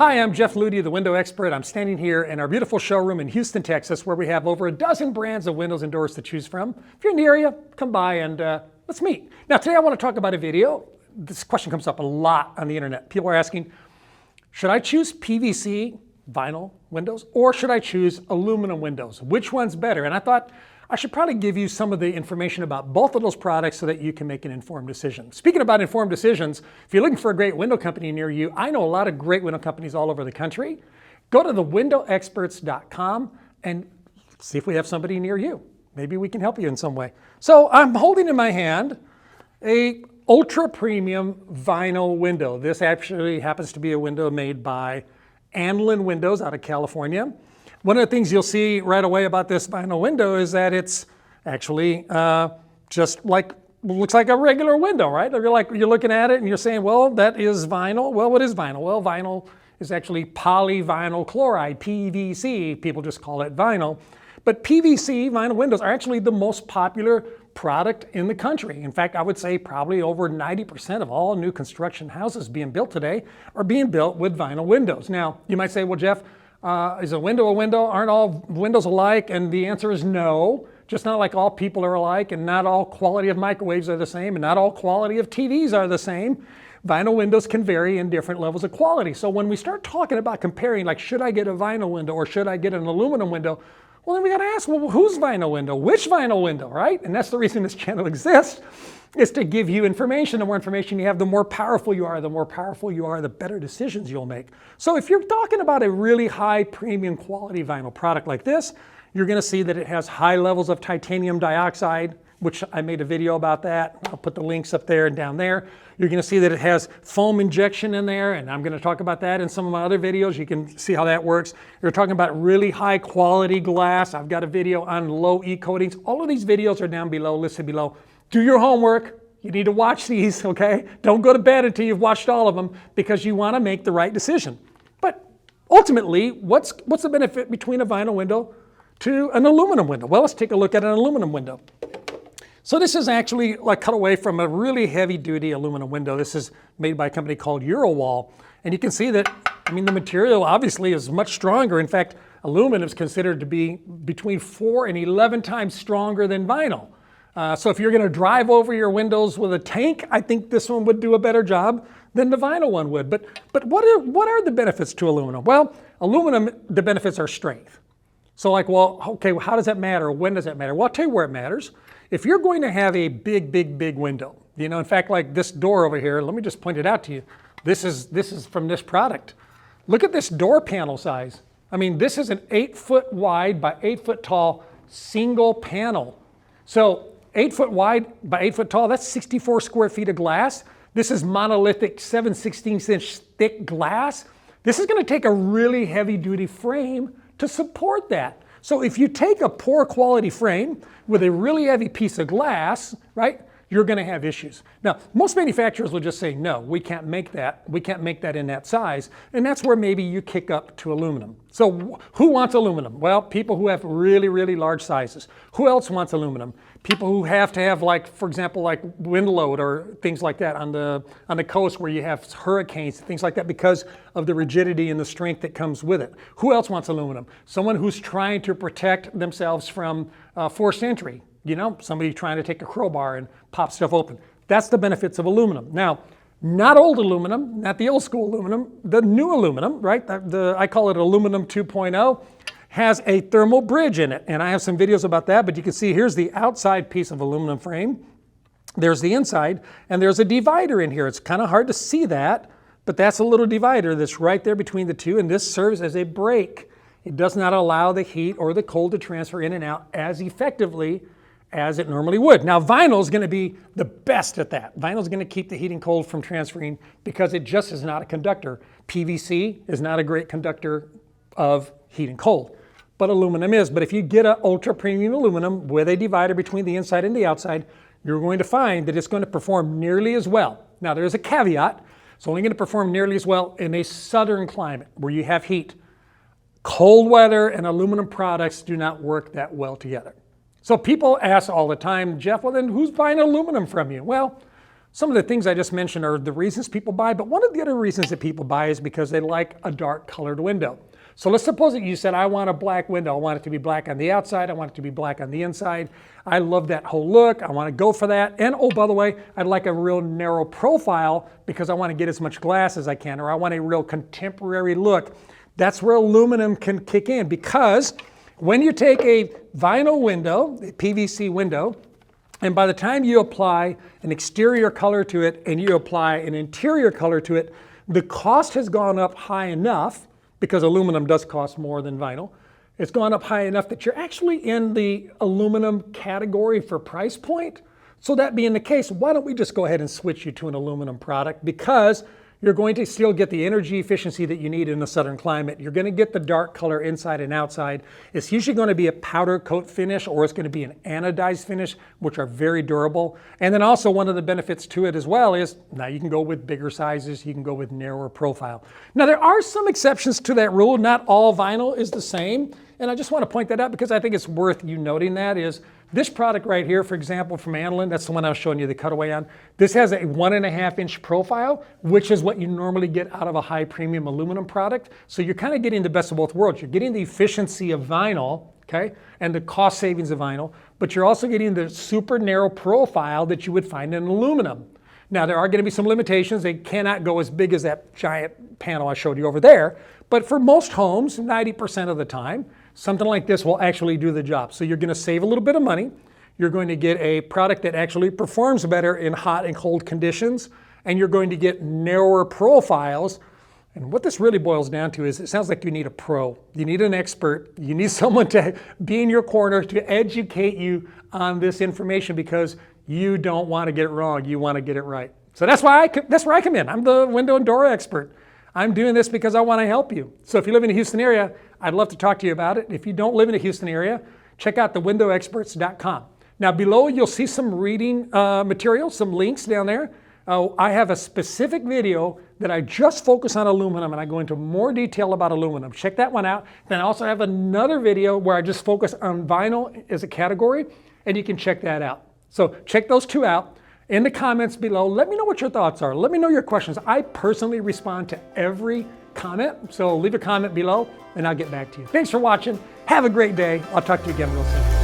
Hi, I'm Jeff Ludy, the window expert. I'm standing here in our beautiful showroom in Houston, Texas, where we have over a dozen brands of windows and doors to choose from. If you're in the area, come by and let's meet. Now, today I want to talk about a video. This question comes up a lot on the internet. People are asking, should I choose PVC vinyl windows or should I choose aluminum windows? Which one's better? And I thought I should probably give you some of the information about both of those products so that you can make an informed decision. Speaking about informed decisions, if you're looking for a great window company near you, I know a lot of great window companies all over the country. Go to thewindowexperts.com and see if we have somebody near you. Maybe we can help you in some way. So I'm holding in my hand a ultra premium vinyl window. This actually happens to be a window made by Anlin Windows out of California. One of the things you'll see right away about this vinyl window is that it's actually just like, looks like a regular window, right? You're looking at it and you're saying, well, that is vinyl. Well, what is vinyl? Well, vinyl is actually polyvinyl chloride, PVC. People just call it vinyl. But PVC vinyl windows are actually the most popular product in the country. In fact, I would say probably over 90% of all new construction houses being built today are being built with vinyl windows. Now, you might say, well, Jeff, is a window a window? Aren't all windows alike? And the answer is no. Just not like all people are alike, and not all quality of microwaves are the same, and not all quality of TVs are the same. Vinyl windows can vary in different levels of quality. So when we start talking about comparing, like, should I get a vinyl window or should I get an aluminum window? Well, then we got to ask, well, whose vinyl window? Which vinyl window, right? And that's the reason this channel exists, is to give you information. The more information you have, the more powerful you are. The more powerful you are, the better decisions you'll make. So if you're talking about a really high premium quality vinyl product like this, you're going to see that it has high levels of titanium dioxide, which I made a video about that. I'll put the links up there and down there. You're going to see that it has foam injection in there, and I'm going to talk about that in some of my other videos. You can see how that works. You're talking about really high quality glass. I've got a video on low E coatings. All of these videos are down below, listed below. Do your homework. You need to watch these, okay? Don't go to bed until you've watched all of them, because you want to make the right decision. But ultimately, what's the benefit between a vinyl window to an aluminum window? Well, let's take a look at an aluminum window. So this is actually like cut away from a really heavy duty aluminum window. This is made by a company called Eurowall. And you can see that, I mean, the material obviously is much stronger. In fact, aluminum is considered to be between 4 and 11 times stronger than vinyl. So if you're going to drive over your windows with a tank, I think this one would do a better job than the vinyl one would. But what are the benefits to aluminum? Well, aluminum, the benefits are strength. So like, well, okay, how does that matter? When does that matter? Well, I'll tell you where it matters. If you're going to have a big window, you know, in fact, like this door over here, let me just point it out to you. This is from this product. Look at this door panel size. I mean, this is an 8 foot wide by 8 foot tall single panel. So 8 foot wide by 8 foot tall, that's 64 square feet of glass. This is monolithic 7/16 inch thick glass. This is going to take a really heavy duty frame to support that. So if you take a poor quality frame with a really heavy piece of glass, right, you're going to have issues. Now, most manufacturers will just say, no, we can't make that. We can't make that in that size. And that's where maybe you kick up to aluminum. So who wants aluminum? Well, people who have really large sizes. Who else wants aluminum? People who have to have, like, for example, like wind load or things like that on the coast where you have hurricanes, things like that, because of the rigidity and the strength that comes with it. Who else wants aluminum? Someone who's trying to protect themselves from forced entry. You know, somebody trying to take a crowbar and pop stuff open. That's the benefits of aluminum. Now, not old aluminum, not the old school aluminum, the new aluminum, right? I call it aluminum 2.0, has a thermal bridge in it. And I have some videos about that, but you can see here's the outside piece of aluminum frame. There's the inside, and there's a divider in here. It's kind of hard to see that, but that's a little divider that's right there between the two, and this serves as a break. It does not allow the heat or the cold to transfer in and out as effectively as it normally would. Now, vinyl is going to be the best at that. Vinyl is going to keep the heat and cold from transferring because it just is not a conductor. PVC is not a great conductor of heat and cold, but aluminum is. But if you get an ultra premium aluminum with a divider between the inside and the outside, you're going to find that it's going to perform nearly as well. Now, there's a caveat. It's only going to perform nearly as well in a southern climate where you have heat. Cold weather and aluminum products do not work that well together. So people ask all the time, Jeff, well then who's buying aluminum from you? Well, Some of the things I just mentioned are the reasons people buy, but one of the other reasons that people buy is because they like a dark colored window. So let's suppose that you said, I want a black window. I want it to be black on the outside. I want it to be black on the inside. I love that whole look. I want to go for that. And oh, by the way, I'd like a real narrow profile because I want to get as much glass as I can, or I want a real contemporary look. That's where aluminum can kick in, because when you take a vinyl window, a PVC window, and by the time you apply an exterior color to it and you apply an interior color to it, the cost has gone up high enough, because aluminum does cost more than vinyl. It's gone up high enough that you're actually in the aluminum category for price point. So that being the case, why don't we just go ahead and switch you to an aluminum product, because you're going to still get the energy efficiency that you need in the southern climate. You're going to get the dark color inside and outside. It's usually going to be a powder coat finish, or it's going to be an anodized finish, which are very durable. And then also one of the benefits to it as well is now you can go with bigger sizes, you can go with narrower profile. Now there are some exceptions to that rule. Not all vinyl is the same. And I just want to point that out because I think it's worth you noting that is this product right here, for example, from Anlin, that's the one I was showing you the cutaway on. This has a 1.5 inch profile, which is what you normally get out of a high premium aluminum product. So you're kind of getting the best of both worlds. You're getting the efficiency of vinyl, okay, and the cost savings of vinyl, but you're also getting the super narrow profile that you would find in aluminum. Now there are going to be some limitations. They cannot go as big as that giant panel I showed you over there, but for most homes, 90% of the time, something like this will actually do the job. So you're going to save a little bit of money. You're going to get a product that actually performs better in hot and cold conditions, and you're going to get narrower profiles. And what this really boils down to is it sounds like you need a pro. You need an expert. You need someone to be in your corner to educate you on this information, because you don't want to get it wrong. You want to get it right. So that's where I come in. I'm the window and door expert. I'm doing this because I want to help you. So if you live in the Houston area, I'd love to talk to you about it. If you don't live in the Houston area, check out thewindowexperts.com. Now below you'll see some reading material, some links down there. I have a specific video that I just focus on aluminum, and I go into more detail about aluminum. Check that one out. Then I also have another video where I just focus on vinyl as a category, and you can check that out. So check those two out. In the comments below, let me know what your thoughts are. Let me know your questions. I personally respond to every comment, so leave a comment below and I'll get back to you. Thanks for watching. Have a great day. I'll talk to you again real soon.